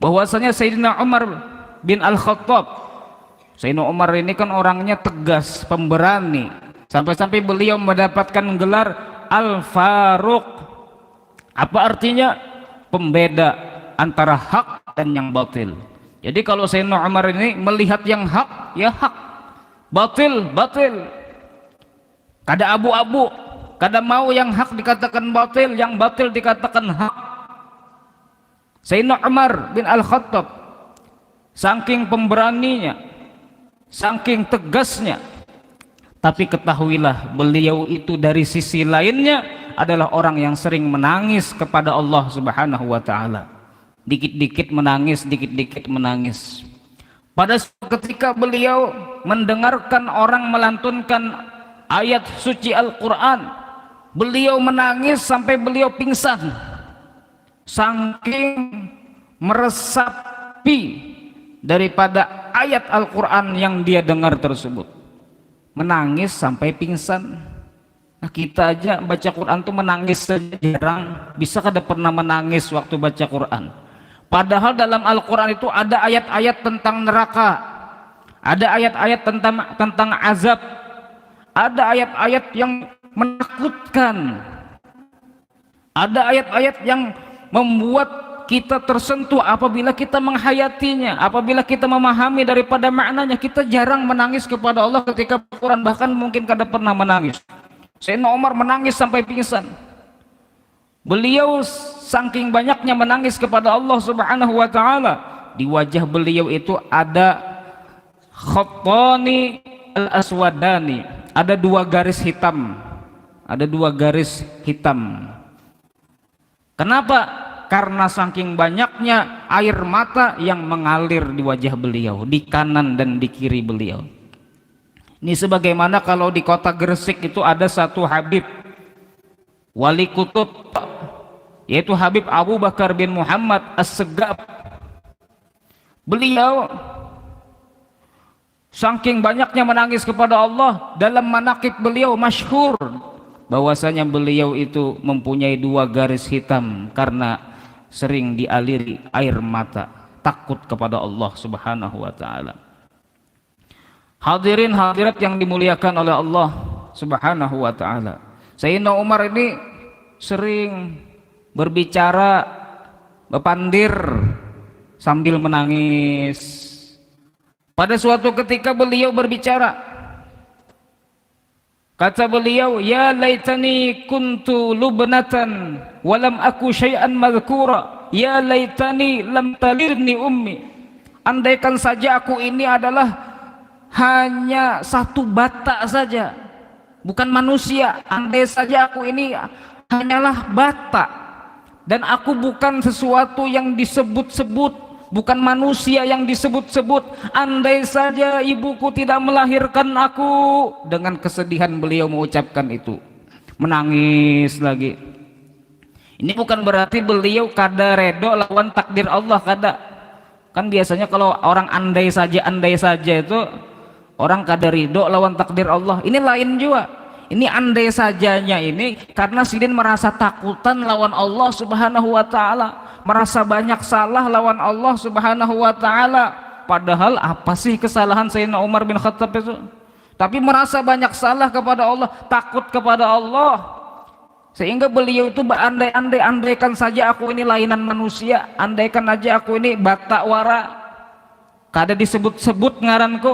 bahwasanya Sayyidina Umar bin Al-Khattab, Sayyidina Umar ini kan orangnya tegas, pemberani, sampai-sampai beliau mendapatkan gelar Al-Faruq. Apa artinya? Pembeda antara hak dan yang batil. Jadi kalau Sayyidina Umar ini melihat yang hak, ya hak, batil, batil. Kada abu-abu, kada mau yang hak dikatakan batil, yang batil dikatakan hak. Sayyidina Umar bin Al-Khattab saking pemberaninya, saking tegasnya, tapi ketahuilah beliau itu dari sisi lainnya adalah orang yang sering menangis kepada Allah Subhanahu wa taala. Dikit-dikit menangis, dikit-dikit menangis. Pada suatu ketika beliau mendengarkan orang melantunkan ayat suci Al-Quran, beliau menangis sampai beliau pingsan, saking meresapi daripada ayat Al-Quran yang dia dengar tersebut. Menangis sampai pingsan. Nah, kita aja baca Quran tuh menangis saja jarang. Bisa kada pernah menangis waktu baca Quran? Padahal dalam Al-Quran itu ada ayat-ayat tentang neraka, ada ayat-ayat tentang azab, ada ayat-ayat yang menakutkan, ada ayat-ayat yang membuat kita tersentuh apabila kita menghayatinya, apabila kita memahami daripada maknanya. Kita jarang menangis kepada Allah ketika Al-Quran, bahkan mungkin kada pernah menangis. Sayyidina Umar menangis sampai pingsan. Beliau saking banyaknya menangis kepada Allah Subhanahu wa taala, di wajah beliau itu ada khattani al-aswadani, ada dua garis hitam, ada dua garis hitam. Kenapa? Karena saking banyaknya air mata yang mengalir di wajah beliau, di kanan dan di kiri beliau. Ini sebagaimana kalau di kota Gresik itu ada satu Habib wali kutub, yaitu Habib Abu Bakar bin Muhammad As-Segaf. Beliau saking banyaknya menangis kepada Allah, dalam manaqib beliau masyhur bahwasanya beliau itu mempunyai dua garis hitam karena sering dialiri air mata, takut kepada Allah Subhanahu wa taala. Hadirin hadirat yang dimuliakan oleh Allah Subhanahu wa taala, Sayyidina Umar ini sering berbicara, bepandir sambil menangis. Pada suatu ketika beliau berbicara, kata beliau, ya laitani kuntu lubnatan walam aku syai'an madhkura, ya laitani lam talirni ummi. Andaikan saja aku ini adalah hanya satu bata saja, bukan manusia. Andai saja aku ini hanyalah bata dan aku bukan sesuatu yang disebut-sebut, bukan manusia yang disebut-sebut. Andai saja ibuku tidak melahirkan aku. Dengan kesedihan beliau mengucapkan itu, menangis lagi. Ini bukan berarti beliau kada redo lawan takdir Allah, kada. Kan biasanya kalau orang andai saja itu orang kada ridho lawan takdir Allah. Ini lain juga. Ini andai sajanya ini karena sidin merasa takutan lawan Allah Subhanahu wa taala, merasa banyak salah lawan Allah Subhanahu wa taala. Padahal apa sih kesalahan Sayyidina Umar bin Khattab itu? Tapi merasa banyak salah kepada Allah, takut kepada Allah, sehingga beliau itu berandai-andai, andaikan saja aku ini lainan manusia, andaikan aja aku ini bata wara, kada disebut-sebut ngaranku,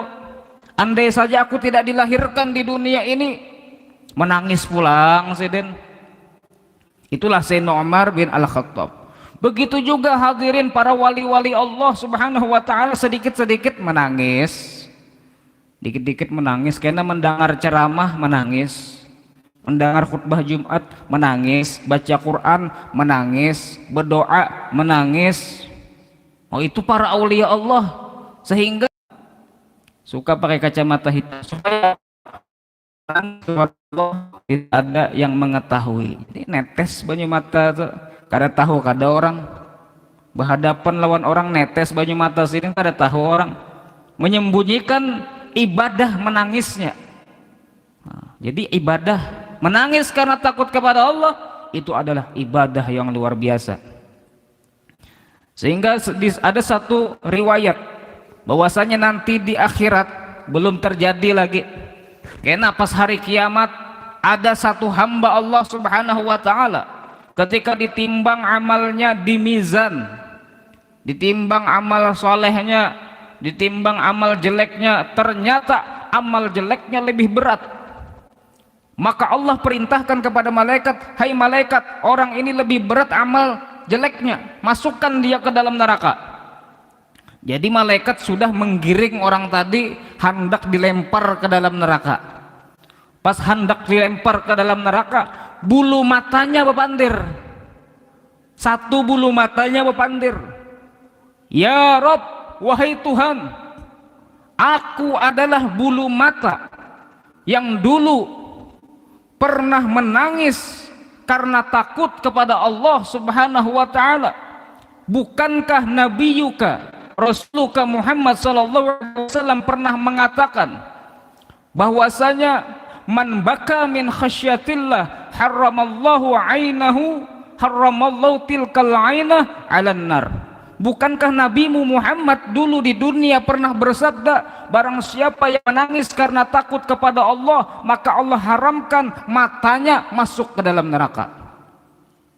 andai saja aku tidak dilahirkan di dunia ini. Menangis pulang sidin. Itulah Sayyidina Umar bin Al-Khattab. Begitu juga hadirin para wali-wali Allah Subhanahu wa taala, sedikit-sedikit menangis, dikit-dikit menangis karena mendengar ceramah, menangis, mendengar khutbah Jumat menangis, baca Quran menangis, berdoa menangis. Oh, itu para aulia Allah, sehingga suka pakai kacamata hitam supaya tidak ada yang mengetahui. Ini netes banyu mata tuh, kada tahu kada orang berhadapan lawan orang netes banyu mata sini, kada tahu orang menyembunyikan ibadah menangisnya. Nah, jadi ibadah menangis karena takut kepada Allah itu adalah ibadah yang luar biasa. Sehingga ada satu riwayat bahwasanya nanti di akhirat belum terjadi lagi, karena pas hari kiamat ada satu hamba Allah Subhanahu wa taala ketika ditimbang amalnya di mizan, ditimbang amal solehnya, ditimbang amal jeleknya, ternyata amal jeleknya lebih berat. Maka Allah perintahkan kepada malaikat, hai malaikat, orang ini lebih berat amal jeleknya, masukkan dia ke dalam neraka. Jadi malaikat sudah menggiring orang tadi hendak dilempar ke dalam neraka. Pas hendak dilempar ke dalam neraka, bulu matanya berpandir, satu bulu matanya berpandir. Ya Rob, wahai Tuhan, aku adalah bulu mata yang dulu pernah menangis karena takut kepada Allah Subhanahu wa taala. Bukankah nabiyuka Rasulullah Muhammad sallallahu alaihi wasallam pernah mengatakan bahwasanya man baka min khasyatillah haramallahu ainahu, haramallahu tilkal ainah 'alan nar. Bukankah Nabimu Muhammad dulu di dunia pernah bersabda, barang siapa yang menangis karena takut kepada Allah, maka Allah haramkan matanya masuk ke dalam neraka.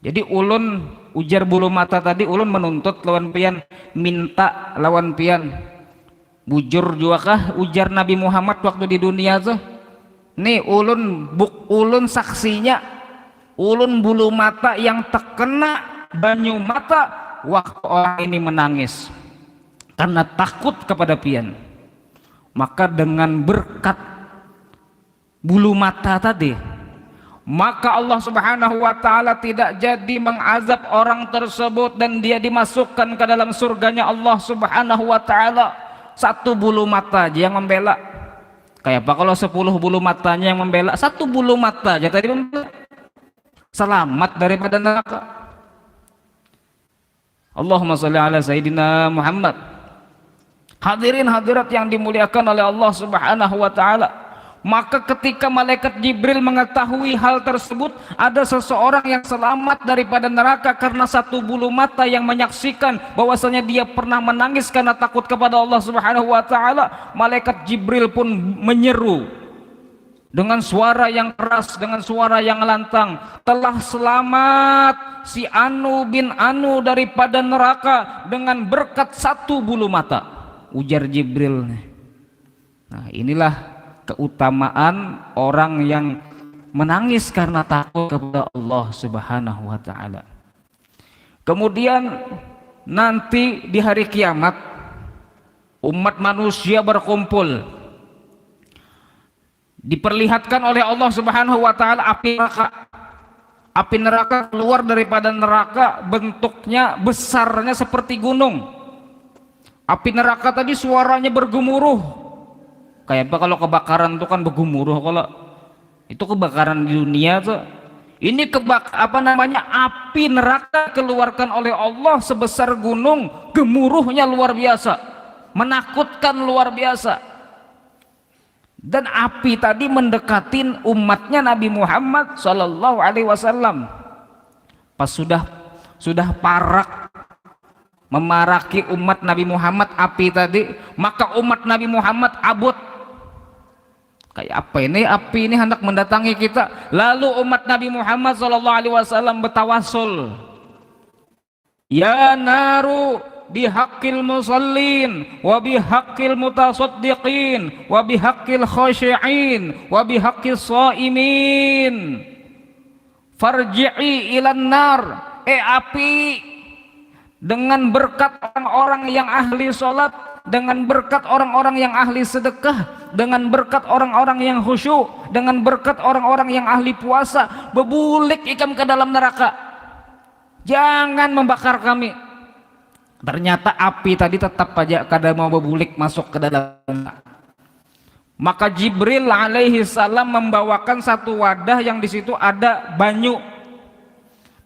Jadi ulun ujar bulu mata tadi, ulun menuntut lawan pian, minta lawan pian, bujur juga kah ujar Nabi Muhammad waktu di dunia tuh. Nih ulun saksinya, ulun bulu mata yang terkena banyu mata waktu orang ini menangis karena takut kepada pian. Maka dengan berkat bulu mata tadi, maka Allah Subhanahu wa taala tidak jadi mengazab orang tersebut dan dia dimasukkan ke dalam surganya Allah Subhanahu wa taala. Satu bulu mata aja yang membela. Kayak apa kalau 10 bulu matanya yang membela, satu bulu mata aja tadi membela, selamat daripada neraka. Allahumma sholli ala Sayyidina Muhammad. Hadirin hadirat yang dimuliakan oleh Allah Subhanahu wa taala, maka ketika malaikat Jibril mengetahui hal tersebut, ada seseorang yang selamat daripada neraka karena satu bulu mata yang menyaksikan bahwasanya dia pernah menangis karena takut kepada Allah Subhanahu wa taala, malaikat Jibril pun menyeru dengan suara yang keras, dengan suara yang lantang, telah selamat si Anu bin Anu daripada neraka dengan berkat satu bulu mata, ujar Jibril. Nah, inilah keutamaan orang yang menangis karena takut kepada Allah Subhanahu wa taala. Kemudian nanti di hari kiamat umat manusia berkumpul, diperlihatkan oleh Allah Subhanahu wa taala api neraka. Api neraka keluar daripada neraka, bentuknya besarnya seperti gunung. Api neraka tadi suaranya bergemuruh. Kayak apa kalau kebakaran itu kan bergemuruh, kalau itu kebakaran di dunia tuh. Ini api neraka keluarkan oleh Allah sebesar gunung, gemuruhnya luar biasa, menakutkan luar biasa. Dan api tadi mendekatin umatnya Nabi Muhammad sallallahu alaihi wasallam. Pas sudah parak memaraki umat Nabi Muhammad api tadi, maka umat Nabi Muhammad abut. Kayak apa ini api ini hendak mendatangi kita. Lalu umat Nabi Muhammad sallallahu alaihi wasallam bertawasul, ya naru bihaqqil musallin wa bihaqqil mutasaddiqin wa bihaqqil khashi'in wa bihaqqis shaimin farji'i ilan nar. Api, dengan berkat orang-orang yang ahli sholat, dengan berkat orang-orang yang ahli sedekah, dengan berkat orang-orang yang khusyuk, dengan berkat orang-orang yang ahli puasa, bebulik ikam ke dalam neraka, jangan membakar kami. Ternyata api tadi tetap aja kada mau bebulik masuk ke dalam. Maka Jibril alaihi salam membawakan satu wadah yang di situ ada banyu,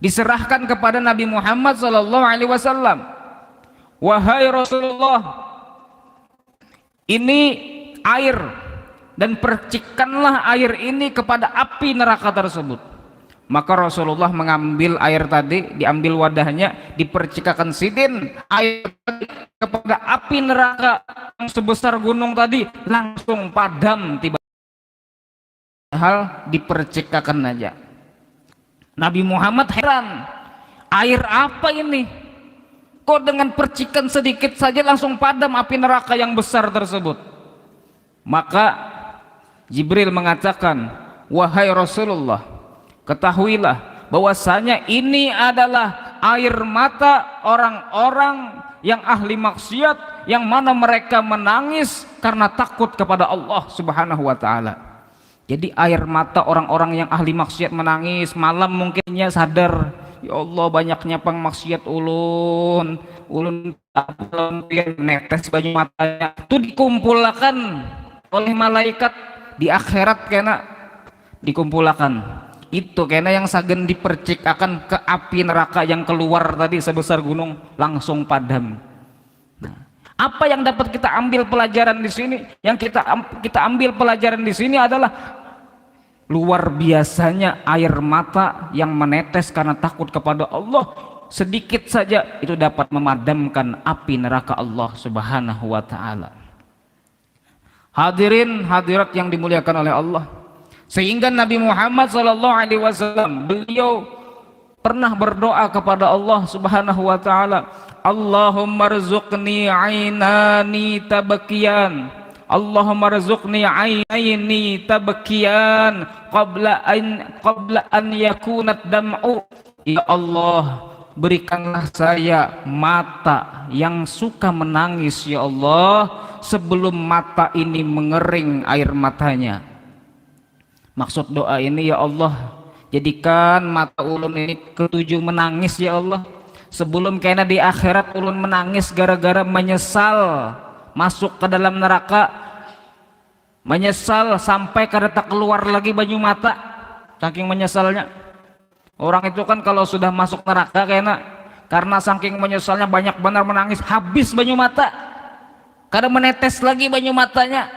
diserahkan kepada Nabi Muhammad sallallahu alaihi wasallam. Wahai Rasulullah, ini air, dan percikanlah air ini kepada api neraka tersebut. Maka Rasulullah mengambil air tadi, diambil wadahnya, dipercikkan sidin air kepada api neraka yang sebesar gunung tadi, langsung padam tiba. Hal dipercikkan aja. Nabi Muhammad heran, air apa ini? Kok dengan percikan sedikit saja langsung padam api neraka yang besar tersebut? Maka Jibril mengatakan, wahai Rasulullah, ketahuilah bahwasanya ini adalah air mata orang-orang yang ahli maksiat, yang mana mereka menangis karena takut kepada Allah Subhanahu wa taala. Jadi air mata orang-orang yang ahli maksiat menangis malam, mungkinnya sadar, ya Allah banyaknya pengmaksiat ulun netes baju matanya, itu dikumpulkan oleh malaikat di akhirat, kena dikumpulkan itu kena yang sagen dipercik akan ke api neraka yang keluar tadi sebesar gunung, langsung padam. Nah, apa yang dapat kita ambil pelajaran di sini? Yang kita ambil pelajaran di sini adalah luar biasanya air mata yang menetes karena takut kepada Allah, sedikit saja itu dapat memadamkan api neraka Allah Subhanahu wa taala. Hadirin hadirat yang dimuliakan oleh Allah, sehingga Nabi Muhammad SAW beliau pernah berdoa kepada Allah Subhanahu wa taala, Allahumma rzuqni ainani tabkiyan, Allahumma rzuqni ainaini tabkiyan qabla an yakunat dam'u. Ya Allah, berikanlah saya mata yang suka menangis ya Allah, sebelum mata ini mengering air matanya. Maksud doa ini, ya Allah, jadikan mata ulun ini ketujuh menangis ya Allah, sebelum kena di akhirat ulun menangis gara-gara menyesal masuk ke dalam neraka, menyesal sampai kada tak keluar lagi banyu mata, saking menyesalnya. Orang itu kan kalau sudah masuk neraka kena, karena saking menyesalnya banyak benar menangis, habis banyu mata, kada menetes lagi banyu matanya.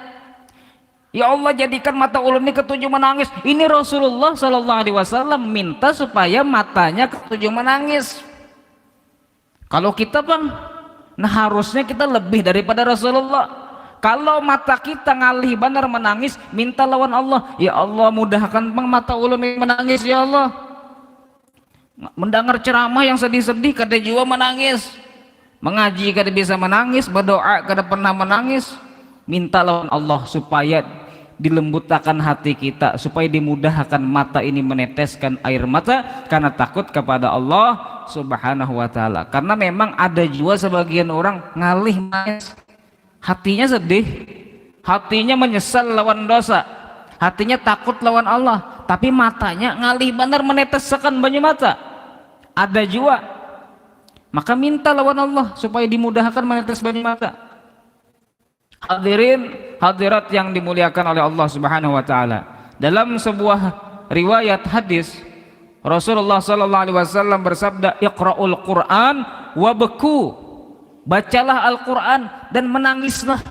Ya Allah, jadikan mata ulun ini ketujuh menangis. Ini Rasulullah SAW minta supaya matanya ketujuh menangis. Kalau kita bang, nah harusnya kita lebih daripada Rasulullah. Kalau mata kita ngalih benar menangis, minta lawan Allah, ya Allah mudahkan bang mata ulun ini menangis ya Allah. Mendengar ceramah yang sedih-sedih kada jua menangis, mengaji kada bisa menangis, berdoa kada pernah menangis. Minta lawan Allah supaya dilembutkan hati kita, supaya dimudahkan mata ini meneteskan air mata karena takut kepada Allah Subhanahu wa taala. Karena memang ada juga sebagian orang ngalih menangis, hatinya sedih, hatinya menyesal lawan dosa, hatinya takut lawan Allah, tapi matanya ngalih benar meneteskan banyu mata. Ada juga. Maka minta lawan Allah supaya dimudahkan menetes banyu mata. Hadirin hadirat yang dimuliakan oleh Allah Subhanahu wa taala, dalam sebuah riwayat hadis Rasulullah sallallahu alaihi wasallam bersabda, "Iqra'ul Qur'an wabku." Bacalah Al-Qur'an dan menangislah.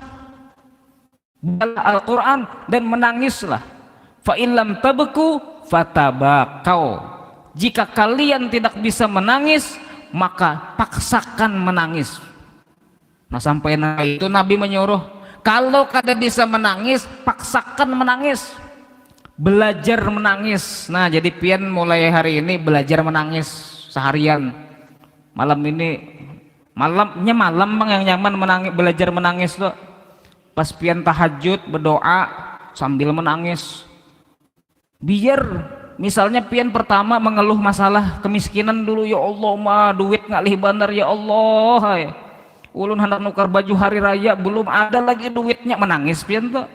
Bacalah Al-Qur'an dan menangislah. Fa in lam tabku fatabakau. Jika kalian tidak bisa menangis, maka paksakan menangis. Nah, sampai itu Nabi menyuruh, kalau kada bisa menangis, paksakan menangis, belajar menangis. Nah, jadi pian mulai hari ini belajar menangis seharian. Malam ini, malam bang yang nyaman menangis, belajar menangis tuh. Pas pian tahajud berdoa sambil menangis. Biar misalnya pian pertama mengeluh masalah kemiskinan dulu, ya Allah mah duit ngalih bandar ya Allah, ya ulun hendak nukar baju hari raya belum ada lagi duitnya, menangis pian tuh.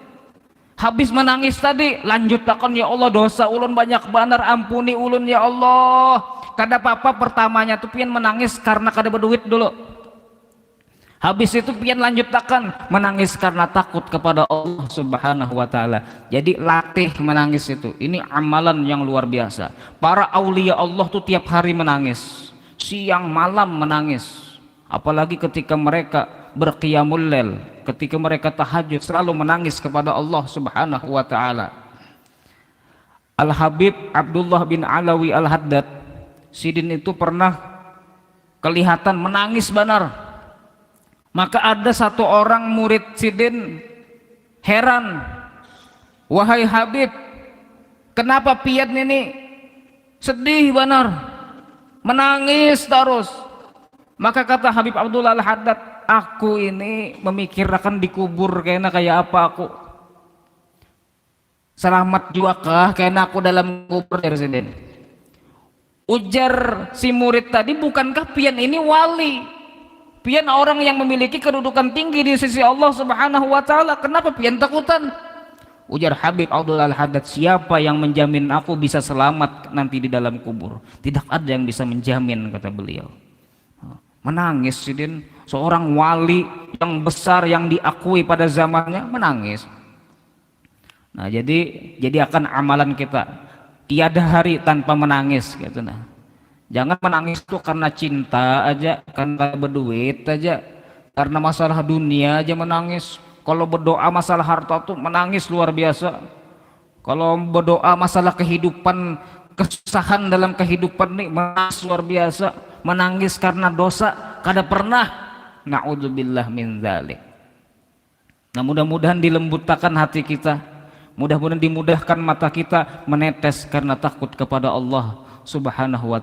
Habis menangis tadi lanjut takon, ya Allah dosa ulun banyak bandar, ampuni ulun ya Allah. Kada apa-apa pertamanya tuh pian menangis karena kada berduit dulu. Habis itu pian lanjut takkan menangis karena takut kepada Allah Subhanahu wa taala. Jadi latih menangis itu. Ini amalan yang luar biasa. Para aulia Allah tuh tiap hari menangis, siang malam menangis. Apalagi ketika mereka berqiyamul lail, ketika mereka tahajud selalu menangis kepada Allah Subhanahu wa taala. Al-Habib Abdullah bin Alawi Al-Haddad Sidin itu pernah kelihatan menangis benar. Maka ada satu orang murid Sidin heran, "Wahai Habib, kenapa pian ini sedih benar, menangis terus?" Maka kata Habib Abdullah Al-Haddad, "Aku ini memikirkan dikubur kayaknya kayak apa aku. Selamat juga kah kayaknya aku dalam kubur dari sini." Ujar si murid tadi, "Bukankah pian ini wali? Pian orang yang memiliki kedudukan tinggi di sisi Allah Subhanahu wa taala. Kenapa pian takutan?" Ujar Habib Abdullah Al-Haddad, "Siapa yang menjamin aku bisa selamat nanti di dalam kubur? Tidak ada yang bisa menjamin," kata beliau. Menangis Sidin, seorang wali yang besar yang diakui pada zamannya menangis. Nah, jadi akan amalan kita tiada hari tanpa menangis gitu. Nah, jangan menangis tuh karena cinta aja, karena berduit aja, karena masalah dunia aja menangis. Kalau berdoa masalah harta tuh menangis luar biasa. Kalau berdoa masalah kehidupan, kesusahan dalam kehidupan nih menangis luar biasa. Menangis karena dosa kada pernah. Na'udzubillah min dzalik. Nah, mudah-mudahan dilembutkan hati kita, mudah-mudahan dimudahkan mata kita menetes karena takut kepada Allah Subhanahu wa